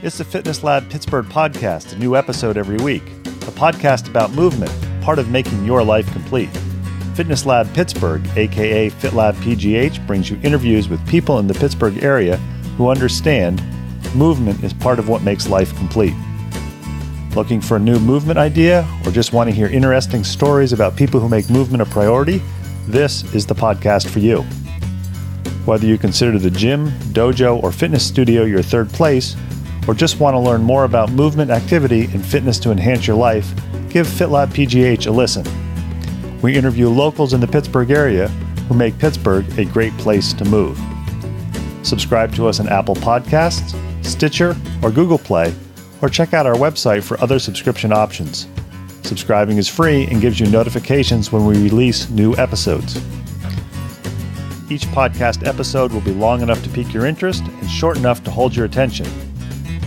It's the Fitness Lab Pittsburgh podcast, a new episode every week. A podcast about movement, part of making your life complete. Fitness Lab Pittsburgh, aka FitLabPGH, brings you interviews with people in the Pittsburgh area who understand movement is part of what makes life complete. Looking for a new movement idea or just want to hear interesting stories about people who make movement a priority? This is the podcast for you. Whether you consider the gym, dojo, or fitness studio your third place, or just want to learn more about movement, activity, and fitness to enhance your life, give FitLabPGH a listen. We interview locals in the Pittsburgh area who make Pittsburgh a great place to move. Subscribe to us on Apple Podcasts, Stitcher, or Google Play, or check out our website for other subscription options. Subscribing is free and gives you notifications when we release new episodes. Each podcast episode will be long enough to pique your interest and short enough to hold your attention.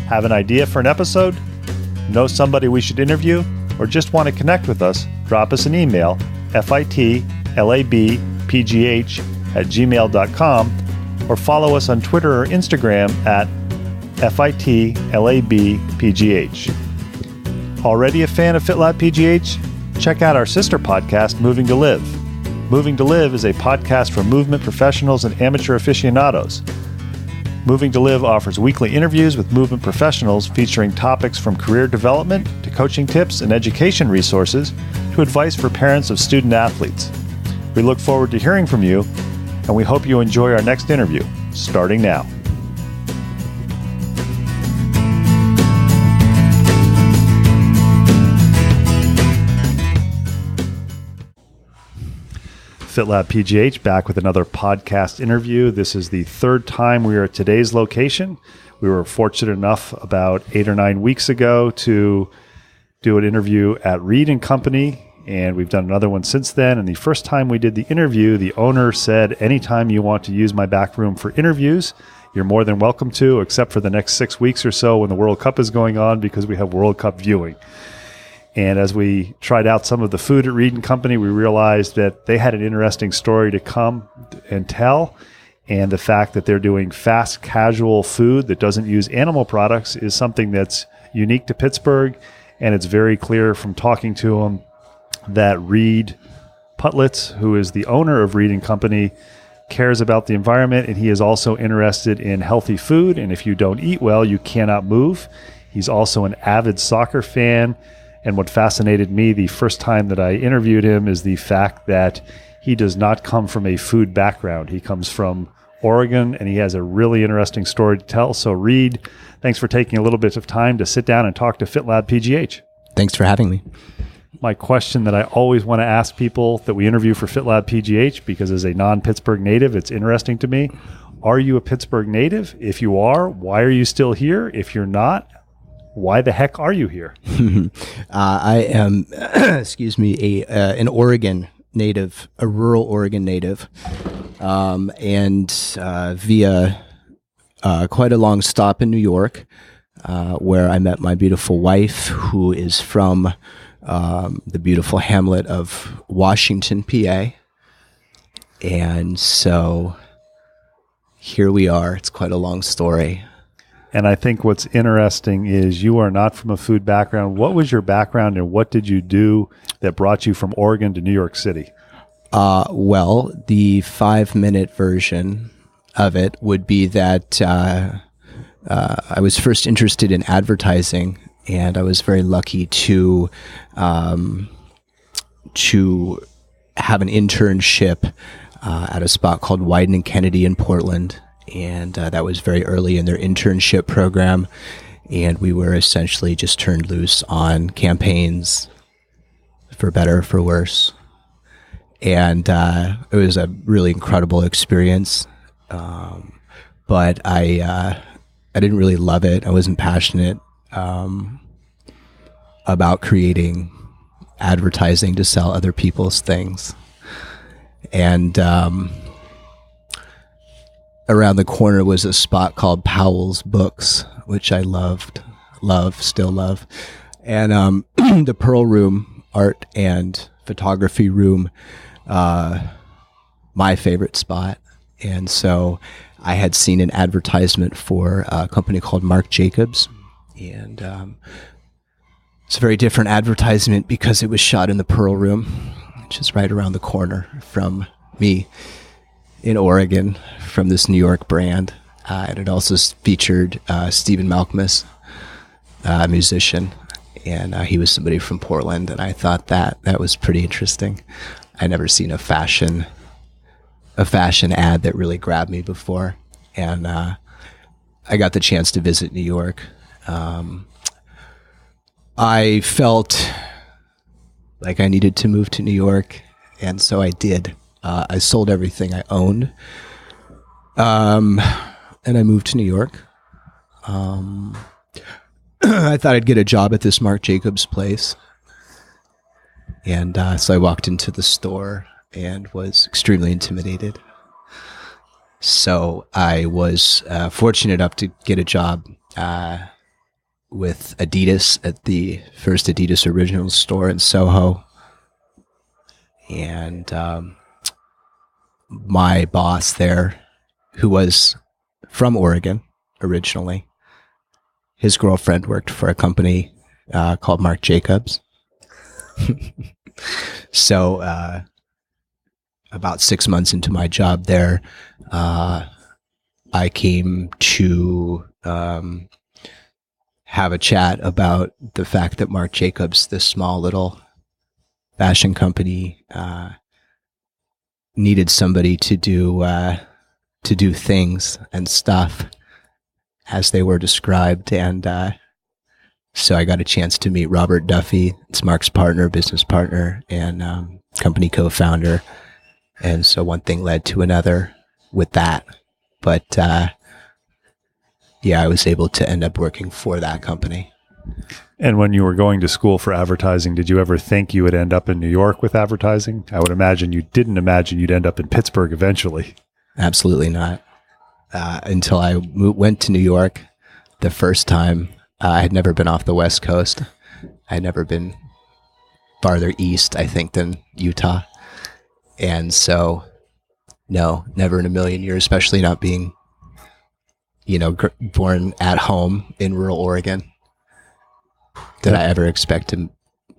Have an idea for an episode? Know somebody we should interview? Or just want to connect with us? Drop us an email, fitlabpgh@gmail.com, or follow us on Twitter or Instagram at FITLABPGH. Already a fan of FitLabPGH? Check out our sister podcast, Moving to Live. Moving to Live is a podcast for movement professionals and amateur aficionados. Moving to Live offers weekly interviews with movement professionals featuring topics from career development to coaching tips and education resources to advice for parents of student athletes. We look forward to hearing from you, and we hope you enjoy our next interview, starting now. FitLabPGH back with another podcast interview. This is the third time we are at today's location. We were fortunate enough about 8 or 9 weeks ago to do an interview at Reed & Company, and we've done another one since then. And the first time we did the interview, the owner said, anytime you want to use my back room for interviews, you're more than welcome to, except for the next 6 weeks or so when the World Cup is going on, because we have World Cup viewing. And as we tried out some of the food at Reed & Company, we realized that they had an interesting story to come and tell. And the fact that they're doing fast, casual food that doesn't use animal products is something that's unique to Pittsburgh. And it's very clear from talking to them that Reed Putlitz, who is the owner of Reed & Company, cares about the environment. And he is also interested in healthy food. And if you don't eat well, you cannot move. He's also an avid soccer fan. And what fascinated me the first time that I interviewed him is the fact that he does not come from a food background. He comes from Oregon, and he has a really interesting story to tell. So, Reed, thanks for taking a little bit of time to sit down and talk to FitLabPGH. Thanks for having me. My question that I always want to ask people that we interview for FitLabPGH, because as a non-Pittsburgh native, it's interesting to me. Are you a Pittsburgh native? If you are, why are you still here? If you're not, why the heck are you here? I am, an Oregon native, a rural Oregon native, and via quite a long stop in New York, where I met my beautiful wife, who is from the beautiful hamlet of Washington, PA. And so here we are. It's quite a long story. And I think what's interesting is you are not from a food background. What was your background and what did you do that brought you from Oregon to New York City? Well, the 5-minute version of it would be that I was first interested in advertising, and I was very lucky to have an internship at a spot called Wieden & Kennedy in Portland. And that was very early in their internship program. And we were essentially just turned loose on campaigns, for better or for worse. And it was a really incredible experience. But I didn't really love it. I wasn't passionate about creating advertising to sell other people's things. And around the corner was a spot called Powell's Books, which I still love. And the Pearl Room, art and photography room, my favorite spot. And so I had seen an advertisement for a company called Marc Jacobs, And it's a very different advertisement because it was shot in the Pearl Room, which is right around the corner from me in Oregon, from this New York brand. And it also featured Stephen Malkmus, a musician, and he was somebody from Portland, and I thought that was pretty interesting. I never seen a fashion ad that really grabbed me before, and I got the chance to visit New York. I felt like I needed to move to New York, and so I did. I sold everything I owned, and I moved to New York. I thought I'd get a job at this Marc Jacobs place. And so I walked into the store and was extremely intimidated. So I was fortunate enough to get a job with Adidas at the first Adidas Originals store in Soho. And my boss there, who was from Oregon originally, his girlfriend worked for a company called Marc Jacobs. So about 6 months into my job there, I came to have a chat about the fact that Marc Jacobs, this small little fashion company, needed somebody to do things and stuff as they were described. And so I got a chance to meet Robert Duffy. It's Mark's partner, business partner, and company co-founder. And so one thing led to another with that. But yeah, I was able to end up working for that company. And when you were going to school for advertising, did you ever think you would end up in New York with advertising? I would imagine you didn't imagine you'd end up in Pittsburgh eventually. Absolutely not. Until I went to New York the first time. I had never been off the West Coast. I had never been farther east, I think, than Utah. And so, no, never in a million years, especially not being, born at home in rural Oregon, did I ever expect to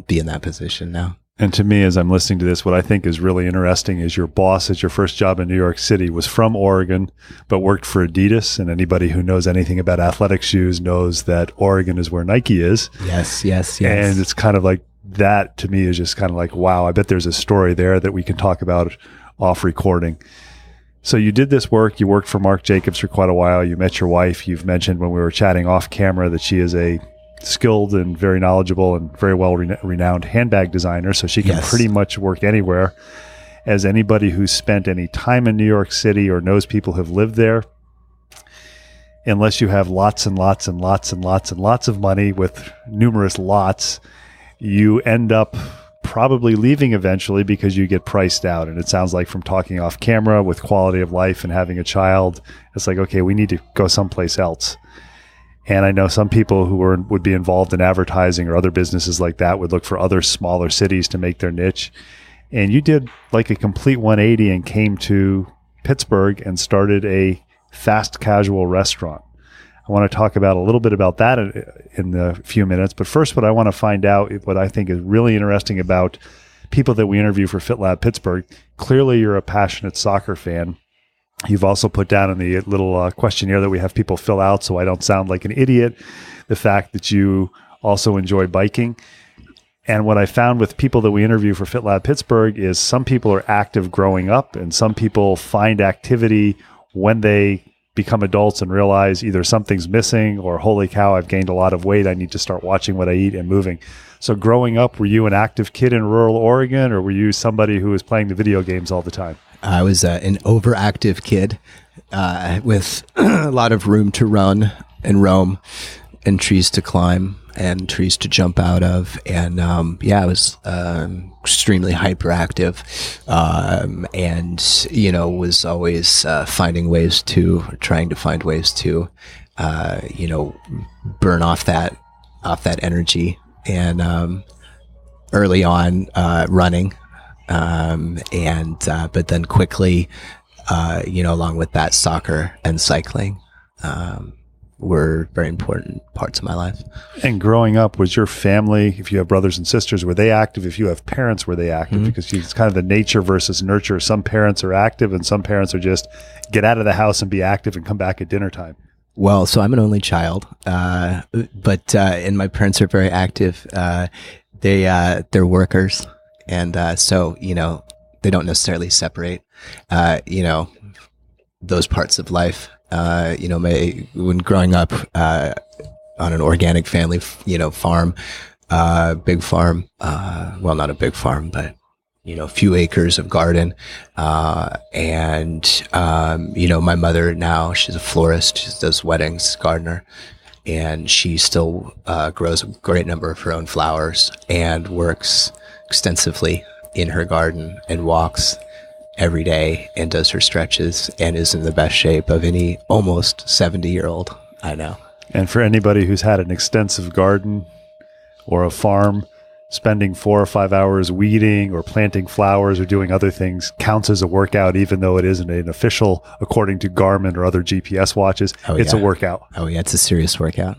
be in that position now. And to me, as I'm listening to this, what I think is really interesting is your boss at your first job in New York City was from Oregon, but worked for Adidas. And anybody who knows anything about athletic shoes knows that Oregon is where Nike is. Yes. And it's kind of like that to me is just kind of like, wow, I bet there's a story there that we can talk about off recording. So you did this work. You worked for Marc Jacobs for quite a while. You met your wife. You've mentioned when we were chatting off camera that she is a skilled and very knowledgeable and very well renowned handbag designer, so she can pretty much work anywhere. As anybody who's spent any time in New York City or knows people who have lived there, unless you have lots and lots and lots and lots and lots of money with numerous lots, you end up probably leaving eventually because you get priced out. And it sounds like from talking off camera with quality of life and having a child, it's like, okay, we need to go someplace else. And I know some people who would be involved in advertising or other businesses like that would look for other smaller cities to make their niche. And you did like a complete 180 and came to Pittsburgh and started a fast casual restaurant. I want to talk about a little bit about that in a few minutes. But first, what I want to find out, what I think is really interesting about people that we interview for FitLab Pittsburgh, clearly you're a passionate soccer fan. You've also put down in the little questionnaire that we have people fill out so I don't sound like an idiot, the fact that you also enjoy biking. And what I found with people that we interview for FitLab Pittsburgh is some people are active growing up and some people find activity when they become adults and realize either something's missing or, holy cow, I've gained a lot of weight. I need to start watching what I eat and moving. So growing up, were you an active kid in rural Oregon or were you somebody who was playing the video games all the time? I was an overactive kid with a lot of room to run and roam and trees to climb and trees to jump out of. And I was extremely hyperactive and, was always trying to find ways to, burn off that energy. And early on, running. But then quickly, along with that, soccer and cycling. were very important parts of my life. And growing up, was your family, if you have brothers and sisters, were they active? If you have parents, were they active? Because it's kind of the nature versus nurture. Some parents are active and some parents are just get out of the house and be active and come back at dinner time. Well, so I'm an only child, and my parents are very active. They're workers, and so they don't necessarily separate, those parts of life. When growing up on an organic family, farm, big farm, well, not a big farm, but a few acres of garden. My mother now, she's a florist, she does weddings, gardener, and she still grows a great number of her own flowers and works extensively in her garden and walks every day and does her stretches and is in the best shape of any almost 70-year-old I know. And for anybody who's had an extensive garden or a farm, spending 4 or 5 hours weeding or planting flowers or doing other things counts as a workout, even though it isn't an official, according to Garmin or other GPS watches. It's a workout. Oh, yeah. It's a serious workout.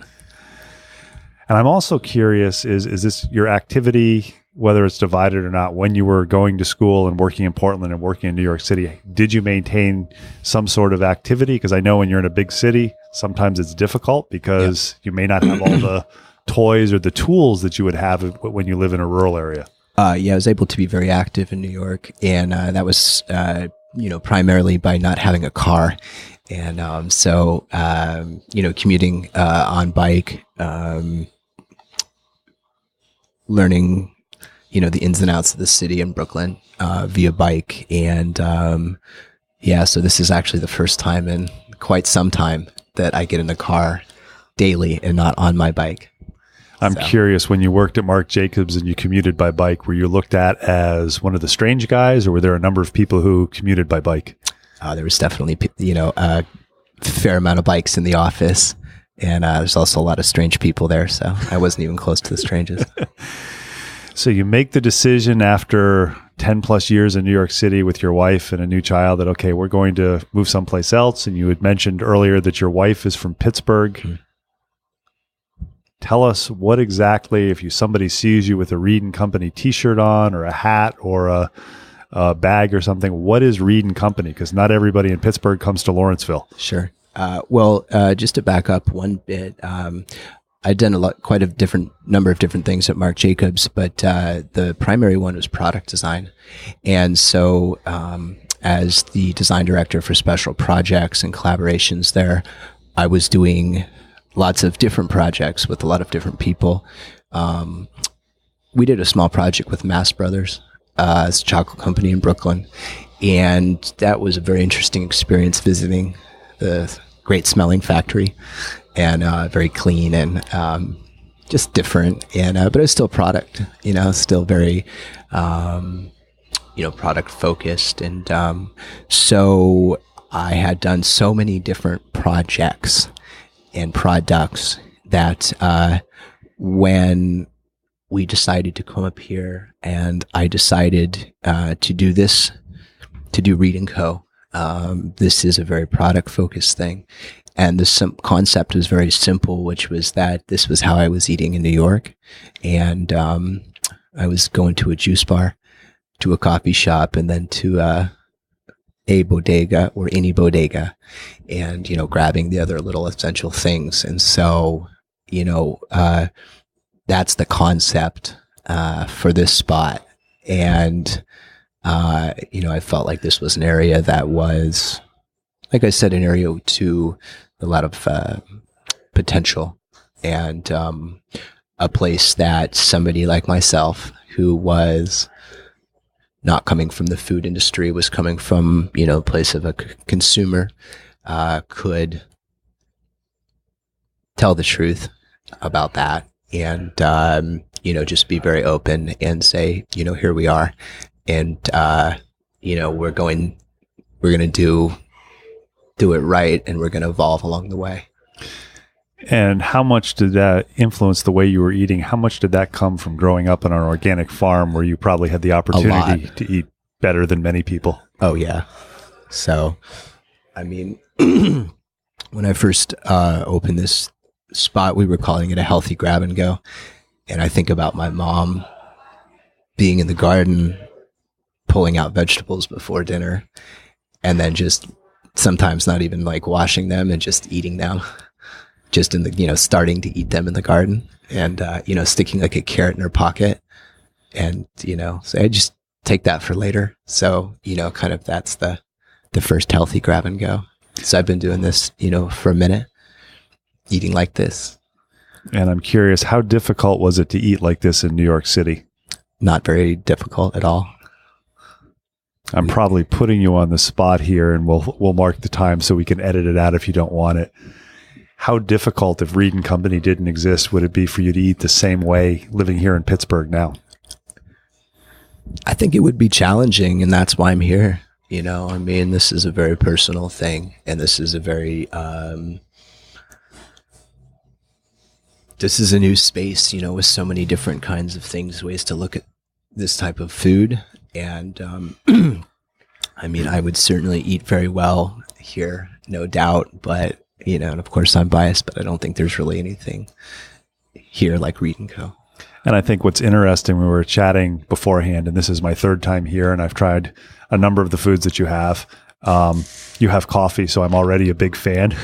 And I'm also curious, is this your activity, whether it's divided or not, when you were going to school and working in Portland and working in New York City, did you maintain some sort of activity? Because I know when you're in a big city, sometimes it's difficult because you may not have all the toys or the tools that you would have when you live in a rural area. I was able to be very active in New York, and that was, primarily by not having a car. And commuting on bike, learning, the ins and outs of the city in Brooklyn via bike. And so this is actually the first time in quite some time that I get in a car daily and not on my bike. I'm curious, when you worked at Marc Jacobs and you commuted by bike, were you looked at as one of the strange guys, or were there a number of people who commuted by bike? There was definitely, a fair amount of bikes in the office, and there's also a lot of strange people there, so I wasn't even close to the strangers. So you make the decision after 10 plus years in New York City with your wife and a new child that, okay, we're going to move someplace else. And you had mentioned earlier that your wife is from Pittsburgh. Mm-hmm. Tell us what exactly, if somebody sees you with a Reed & Company t-shirt on or a hat or a bag or something, what is Reed & Company? Because not everybody in Pittsburgh comes to Lawrenceville. Sure. Just to back up one bit, I'd done quite a number of different things at Marc Jacobs, but the primary one was product design. And so as the design director for special projects and collaborations there, I was doing lots of different projects with a lot of different people. We did a small project with Mass Brothers, it's a chocolate company in Brooklyn. And that was a very interesting experience visiting the great smelling factory, and very clean and just different. And but it was still product, still very product focused. And so I had done so many different projects and products that when we decided to come up here and I decided to do Reed&Co. This is a very product focused thing. And the concept was very simple, which was that this was how I was eating in New York. And I was going to a juice bar, to a coffee shop, and then to a bodega or any bodega, and, grabbing the other little essential things. And so, that's the concept for this spot. And, I felt like this was an area that was, like I said, an area to a lot of potential, and a place that somebody like myself, who was not coming from the food industry, was coming from, a place of a consumer, could tell the truth about that, and, just be very open and say, here we are. And, we're going to do it right, and we're going to evolve along the way. And how much did that influence the way you were eating? How much did that come from growing up on an organic farm where you probably had the opportunity to eat better than many people? Oh, yeah. So, when I first opened this spot, we were calling it a healthy grab and go. And I think about my mom being in the garden, pulling out vegetables before dinner, and then just sometimes not even like washing them and just eating them, just in the, starting to eat them in the garden, and, sticking like a carrot in her pocket. And, so I just take that for later. So, kind of that's the first healthy grab and go. So I've been doing this, for a minute, eating like this. And I'm curious, how difficult was it to eat like this in New York City? Not very difficult at all. I'm probably putting you on the spot here, and we'll mark the time so we can edit it out if you don't want it. How difficult, if Reed & Company didn't exist, would it be for you to eat the same way living here in Pittsburgh now? I think it would be challenging, and that's why I'm here. This is a very personal thing, and this is a very, this is a new space, with so many different kinds of things, ways to look at this type of food. And, I would certainly eat very well here, no doubt, but, and of course I'm biased, but I don't think there's really anything here like Reed&Co. And I think what's interesting, we were chatting beforehand, and this is my third time here, and I've tried a number of the foods that you have. You have coffee, so I'm already a big fan,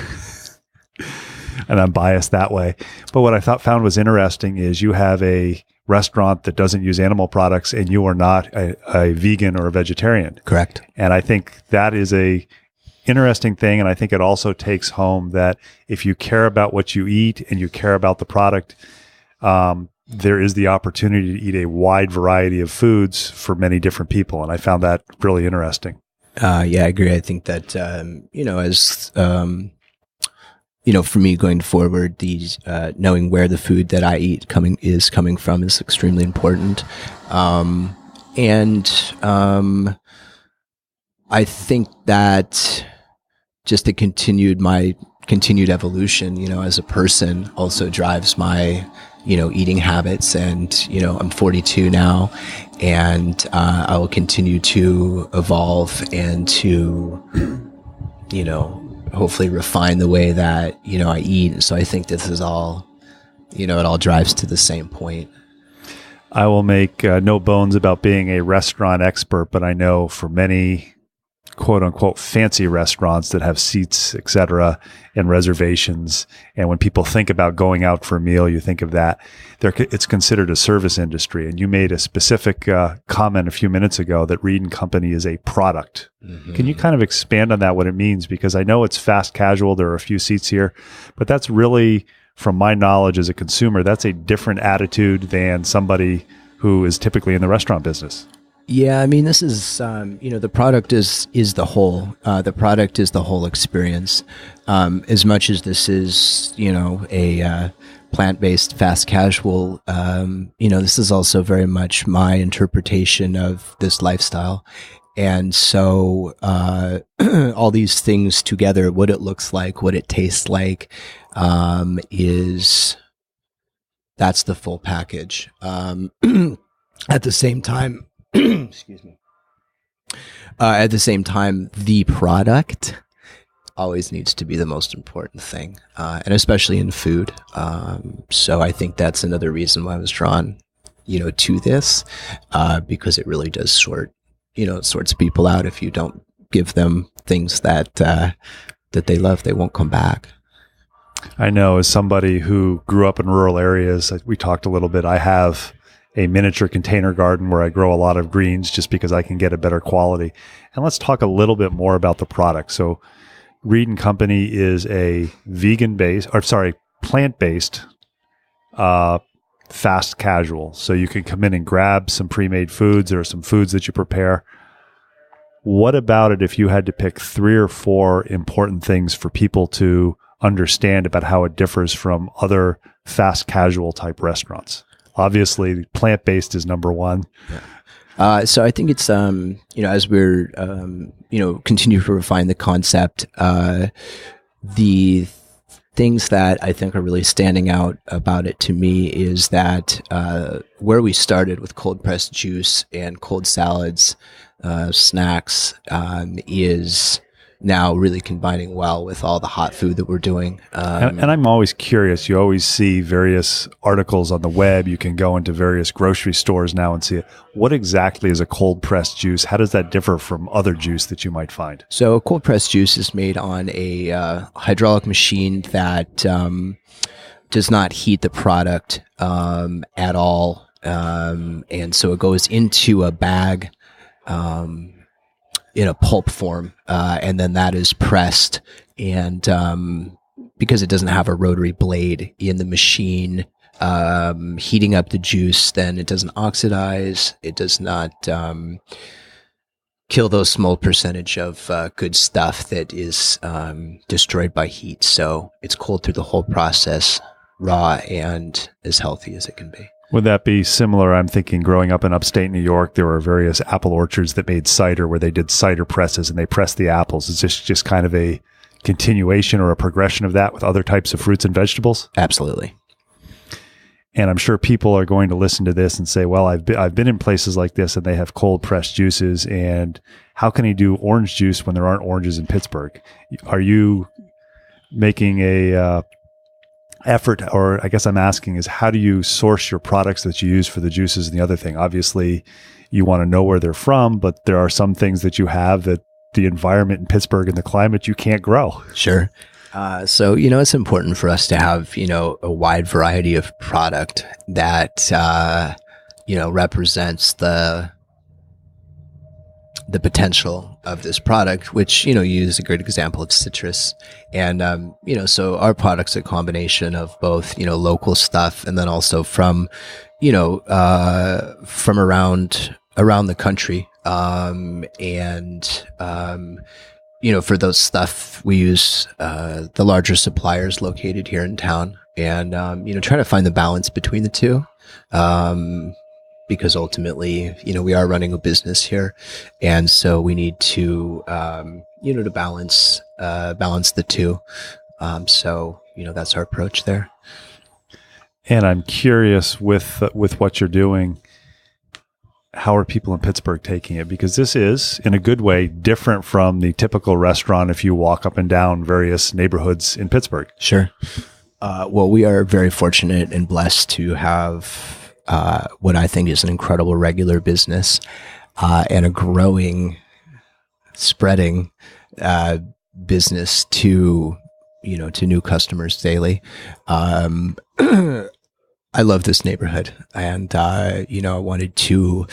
and I'm biased that way. But what I found was interesting is you have a restaurant that doesn't use animal products, and you are not a vegan or a vegetarian. Correct. And I think that is a interesting thing, and I think it also takes home that if you care about what you eat and you care about the product, there is the opportunity to eat a wide variety of foods for many different people. And I found that really interesting. Yeah, I agree. I think that, for me going forward, these, knowing where the food that I eat coming from is extremely important. I think that just my continued evolution, as a person also drives my, eating habits. And, I'm 42 now, and I will continue to evolve and to, hopefully refine the way that, I eat. So I think this is all, it all drives to the same point. I will make no bones about being a restaurant expert, but I know for many quote unquote fancy restaurants that have seats, et cetera, and reservations. And when people think about going out for a meal, you think of that. It's considered a service industry. And you made a specific comment a few minutes ago that Reed & Company is a product. Mm-hmm. Can you kind of expand on that, what it means? Because I know it's fast casual. There are a few seats here, but that's really, from my knowledge as a consumer, that's a different attitude than somebody who is typically in the restaurant business. Yeah, this is, the product is the whole. The product is the whole experience. As much as this is, a plant-based fast casual, this is also very much my interpretation of this lifestyle. And so all these things together, what it looks like, what it tastes like, that's the full package. At the same time, excuse me. At the same time, the product always needs to be the most important thing, and especially in food. So I think that's another reason why I was drawn, to this, because it really does sorts people out. If you don't give them things that they love, they won't come back. I know, as somebody who grew up in rural areas, we talked a little bit. I have a miniature container garden where I grow a lot of greens just because I can get a better quality. And let's talk a little bit more about the product. So Reed & Company is a plant-based fast casual. So you can come in and grab some pre-made foods. There are some foods that you prepare. What about it if you had to pick 3 or 4 important things for people to understand about how it differs from other fast casual type restaurants? Obviously, plant-based is number one. Yeah. So I think it's, as we're, continue to refine the concept, the things that I think are really standing out about it to me is that where we started with cold pressed juice and cold salads, snacks, is now really combining well with all the hot food that we're doing. And I'm always curious. You always see various articles on the web. You can go into various grocery stores now and see it. What exactly is a cold pressed juice? How does that differ from other juice that you might find? So a cold pressed juice is made on a hydraulic machine that does not heat the product at all. And so it goes into a bag in a pulp form, and then that is pressed. And because it doesn't have a rotary blade in the machine, heating up the juice, then it doesn't oxidize. It does not kill those small percentage of good stuff that is destroyed by heat. So it's cold through the whole process, raw and as healthy as it can be. Would that be similar? I'm thinking growing up in upstate New York, there were various apple orchards that made cider where they did cider presses and they pressed the apples. Is this just kind of a continuation or a progression of that with other types of fruits and vegetables? Absolutely. And I'm sure people are going to listen to this and say, well, I've been in places like this and they have cold pressed juices. And how can he do orange juice when there aren't oranges in Pittsburgh? Are you making a effort, or I guess I'm asking is, how do you source your products that you use for the juices and the other thing? Obviously, you want to know where they're from, but there are some things that you have that the environment in Pittsburgh and the climate you can't grow. Sure. So, it's important for us to have, a wide variety of product that, represents the potential of this product, which, you use a great example of citrus. And, so our product's a combination of both, local stuff and then also from around the country. For those stuff, we use the larger suppliers located here in town and, try to find the balance between the two. Because ultimately, we are running a business here. And so we need to, to balance the two. So, that's our approach there. And I'm curious with what you're doing, how are people in Pittsburgh taking it? Because this is, in a good way, different from the typical restaurant if you walk up and down various neighborhoods in Pittsburgh. Sure. Well, we are very fortunate and blessed to have what I think is an incredible regular business and a growing, spreading business to new customers daily. I love this neighborhood, and I wanted to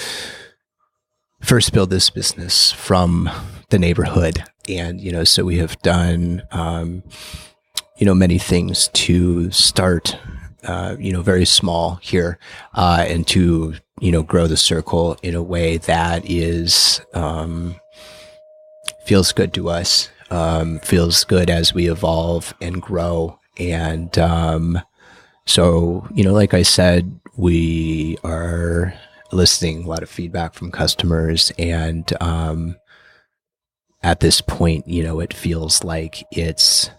first build this business from the neighborhood, and so we have done many things to start. Very small here, and to, grow the circle in a way that is, feels good to us, feels good as we evolve and grow. And, so, like I said, we are listening a lot of feedback from customers, and, at this point, it feels like it's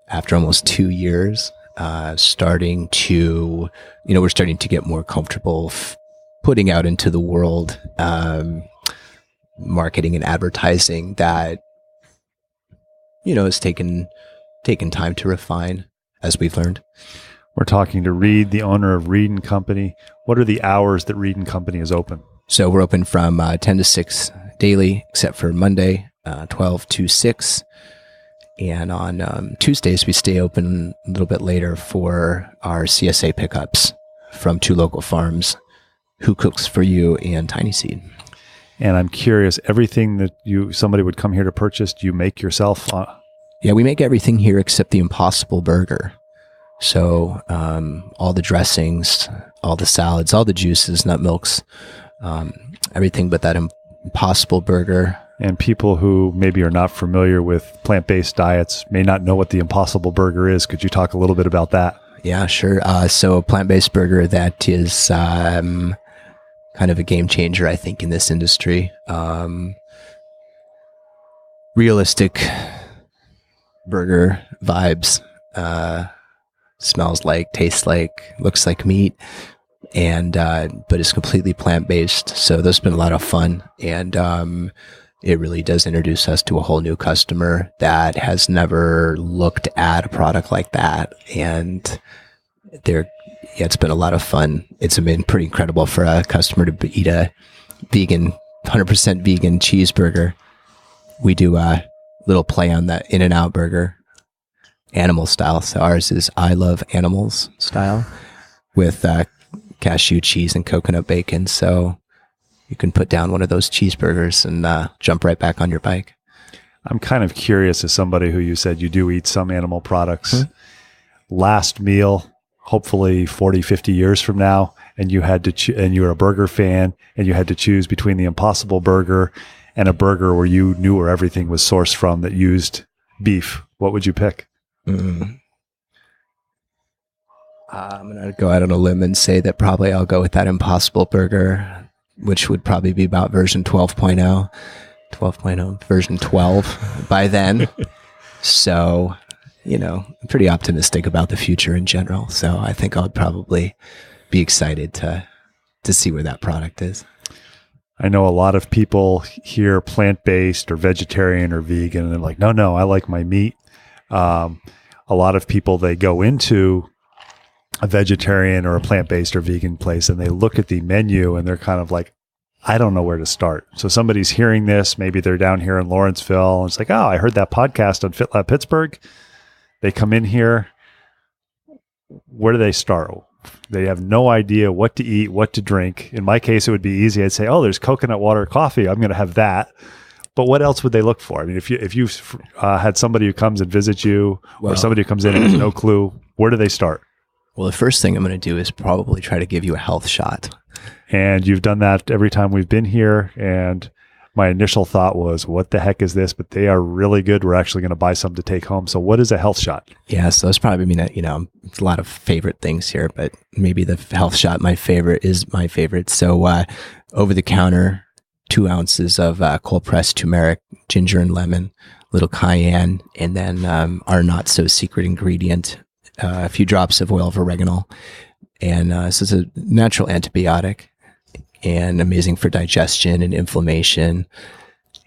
after almost 2 years, we're starting to get more comfortable putting out into the world marketing and advertising that has taken time to refine, as we've learned. We're talking to Reed, the owner of Reed & Company. What are the hours that Reed & Company is open? So we're open from 10 to 6 daily, except for Monday, 12 to 6. And on Tuesdays, we stay open a little bit later for our CSA pickups from 2 local farms, Who Cooks For You and Tiny Seed. And I'm curious, everything that somebody would come here to purchase, do you make yourself? Yeah, we make everything here except the Impossible Burger. So all the dressings, all the salads, all the juices, nut milks, everything but that Impossible Burger. And people who maybe are not familiar with plant-based diets may not know what the Impossible Burger is. Could you talk a little bit about that? Yeah, sure. So a plant-based burger that is kind of a game changer, I think, in this industry. Realistic burger vibes, smells like, tastes like, looks like meat, and but it's completely plant-based. So that's been a lot of fun. And it really does introduce us to a whole new customer that has never looked at a product like that. And it's been a lot of fun. It's been pretty incredible for a customer to eat a vegan, 100% vegan cheeseburger. We do a little play on the In-N-Out burger, animal style. So ours is I Love Animals style with cashew cheese and coconut bacon. So you can put down one of those cheeseburgers and jump right back on your bike. I'm kind of curious, as somebody who you said you do eat some animal products. Last meal, hopefully 40, 50 years from now, and you had to and you're a burger fan, and you had to choose between the Impossible Burger and a burger where you knew where everything was sourced from that used beef, what would you pick? I'm going to go out on a limb and say that probably I'll go with that Impossible Burger, which would probably be about version 12.0, version 12 by then. So, I'm pretty optimistic about the future in general. So I think I'll probably be excited to see where that product is. I know a lot of people hear plant-based or vegetarian or vegan, and they're like, no, I like my meat. A lot of people, they go into a vegetarian or a plant-based or vegan place and they look at the menu and they're kind of like, I don't know where to start. So somebody's hearing this, maybe they're down here in Lawrenceville, and it's like, oh, I heard that podcast on FitLab Pittsburgh. They come in here. Where do they start? They have no idea what to eat, what to drink. In my case, it would be easy. I'd say, oh, there's coconut water coffee. I'm going to have that. But what else would they look for? I mean, if you had somebody who comes and visits you, or somebody who comes in and has no clue, where do they start? Well, the first thing I'm going to do is probably try to give you a health shot. And you've done that every time we've been here. And my initial thought was, what the heck is this? But they are really good. We're actually going to buy some to take home. So what is a health shot? Yeah, so it's probably, it's a lot of favorite things here, but maybe the health shot, my favorite. So over the counter, 2 ounces of cold pressed turmeric, ginger and lemon, little cayenne, and then our not so secret ingredient, a few drops of oil of oregano. And so it's a natural antibiotic and amazing for digestion and inflammation.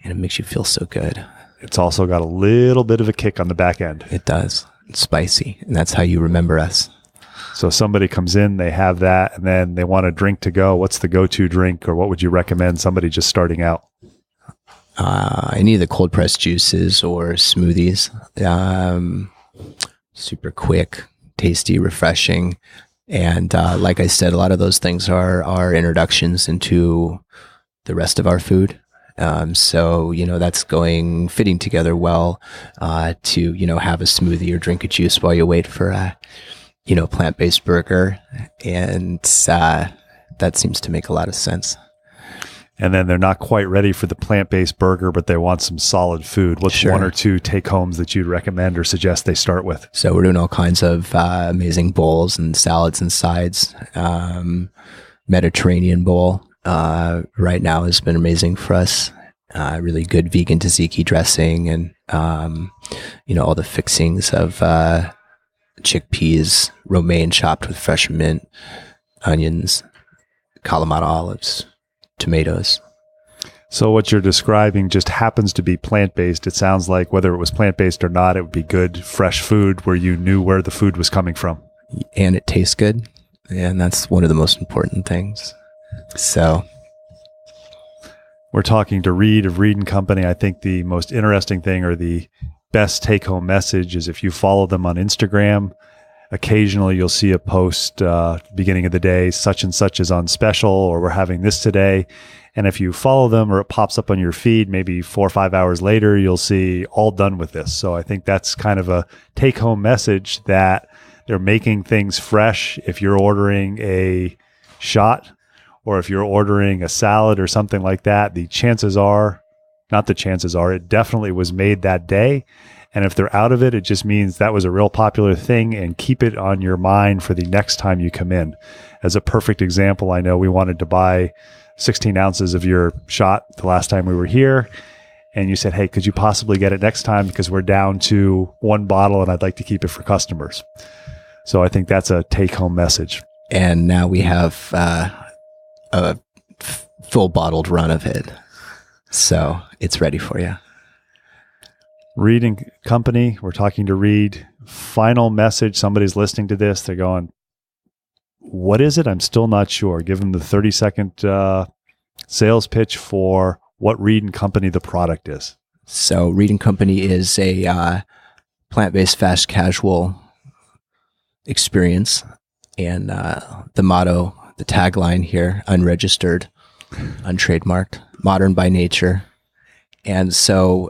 And it makes you feel so good. It's also got a little bit of a kick on the back end. It does. It's spicy. And that's how you remember us. So somebody comes in, they have that, and then they want a drink to go. What's the go-to drink, or what would you recommend somebody just starting out? Any of the cold pressed juices or smoothies. Super quick, tasty, refreshing. And like I said, a lot of those things are introductions into the rest of our food. So, that's fitting together well to, have a smoothie or drink a juice while you wait for a, plant-based burger. And that seems to make a lot of sense. And then they're not quite ready for the plant-based burger, but they want some solid food. What's one or two take-homes that you'd recommend or suggest they start with? So we're doing all kinds of amazing bowls and salads and sides. Mediterranean bowl right now has been amazing for us. Really good vegan tzatziki dressing and, all the fixings of chickpeas, romaine chopped with fresh mint, onions, Kalamata olives, tomatoes. So what you're describing just happens to be plant-based. It sounds like whether it was plant-based or not, it would be good, fresh food where you knew where the food was coming from. And it tastes good. And that's one of the most important things. So we're talking to Reed of Reed & Company. I think the most interesting thing, or the best take-home message, is if you follow them on Instagram, occasionally you'll see a post beginning of the day, such and such is on special, or we're having this today. And if you follow them or it pops up on your feed, maybe 4 or 5 hours later, you'll see all done with this. So I think that's kind of a take-home message, that they're making things fresh. If you're ordering a shot or if you're ordering a salad or something like that, it definitely was made that day. And if they're out of it, it just means that was a real popular thing, and keep it on your mind for the next time you come in. As a perfect example, I know we wanted to buy 16 ounces of your shot the last time we were here. And you said, hey, could you possibly get it next time? Because we're down to 1 bottle and I'd like to keep it for customers. So I think that's a take-home message. And now we have a full bottled run of it. So it's ready for you. Reed and Company, we're talking to Reed. Final message, somebody's listening to this, they're going, what is it? I'm still not sure. Give them the 30-second sales pitch for what Reed and Company, the product is. So Reed and Company is a plant-based fast casual experience. And the motto, the tagline here, unregistered, untrademarked, modern by nature. And so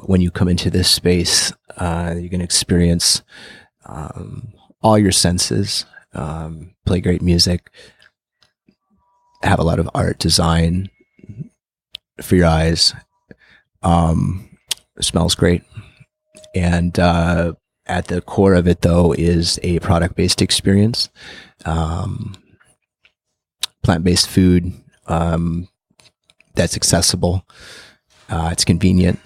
when you come into this space, you can experience all your senses, play great music, have a lot of art, design for your eyes. It smells great. And at the core of it, though, is a product-based experience, plant-based food that's accessible. It's convenient,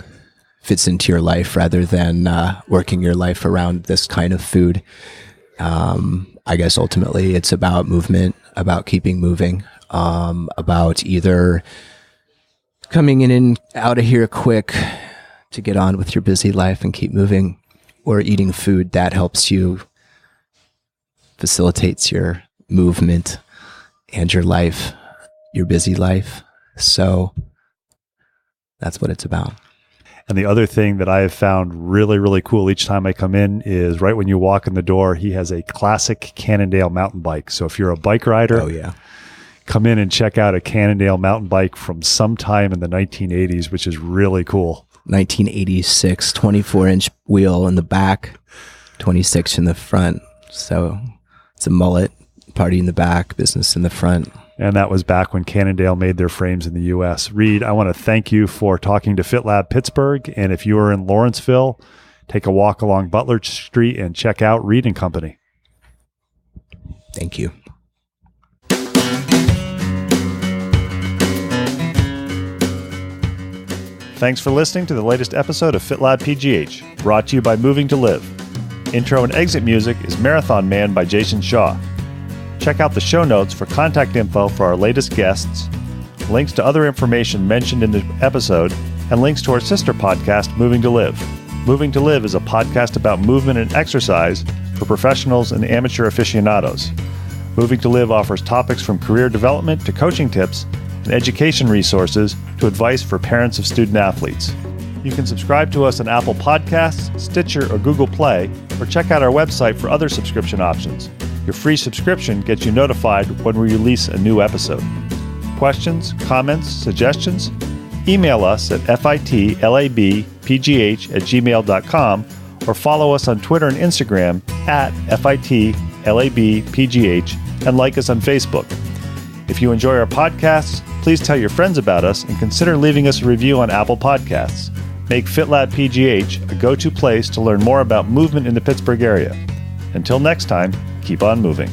fits into your life rather than working your life around this kind of food. I guess ultimately it's about movement, about keeping moving, about either coming in and out of here quick to get on with your busy life and keep moving, or eating food that helps you, facilitates your movement and your life, your busy life. So that's what it's about. And the other thing that I have found really, really cool each time I come in is right when you walk in the door, he has a classic Cannondale mountain bike. So if you're a bike rider, come in and check out a Cannondale mountain bike from sometime in the 1980s, which is really cool. 1986, 24-inch wheel in the back, 26 in the front. So it's a mullet, party in the back, business in the front. And that was back when Cannondale made their frames in the U.S. Reed, I want to thank you for talking to FitLab Pittsburgh. And if you are in Lawrenceville, take a walk along Butler Street and check out Reed and Company. Thank you. Thanks for listening to the latest episode of FitLabPGH, brought to you by Moving to Live. Intro and exit music is Marathon Man by Jason Shaw. Check out the show notes for contact info for our latest guests, links to other information mentioned in the episode, and links to our sister podcast, Moving to Live. Moving to Live is a podcast about movement and exercise for professionals and amateur aficionados. Moving to Live offers topics from career development to coaching tips and education resources to advice for parents of student athletes. You can subscribe to us on Apple Podcasts, Stitcher, or Google Play, or check out our website for other subscription options. Your free subscription gets you notified when we release a new episode. Questions, comments, suggestions? Email us at fitlabpgh@gmail.com or follow us on Twitter and Instagram at fitlabpgh and like us on Facebook. If you enjoy our podcasts, please tell your friends about us and consider leaving us a review on Apple Podcasts. Make FitLabPGH a go-to place to learn more about movement in the Pittsburgh area. Until next time, keep on moving.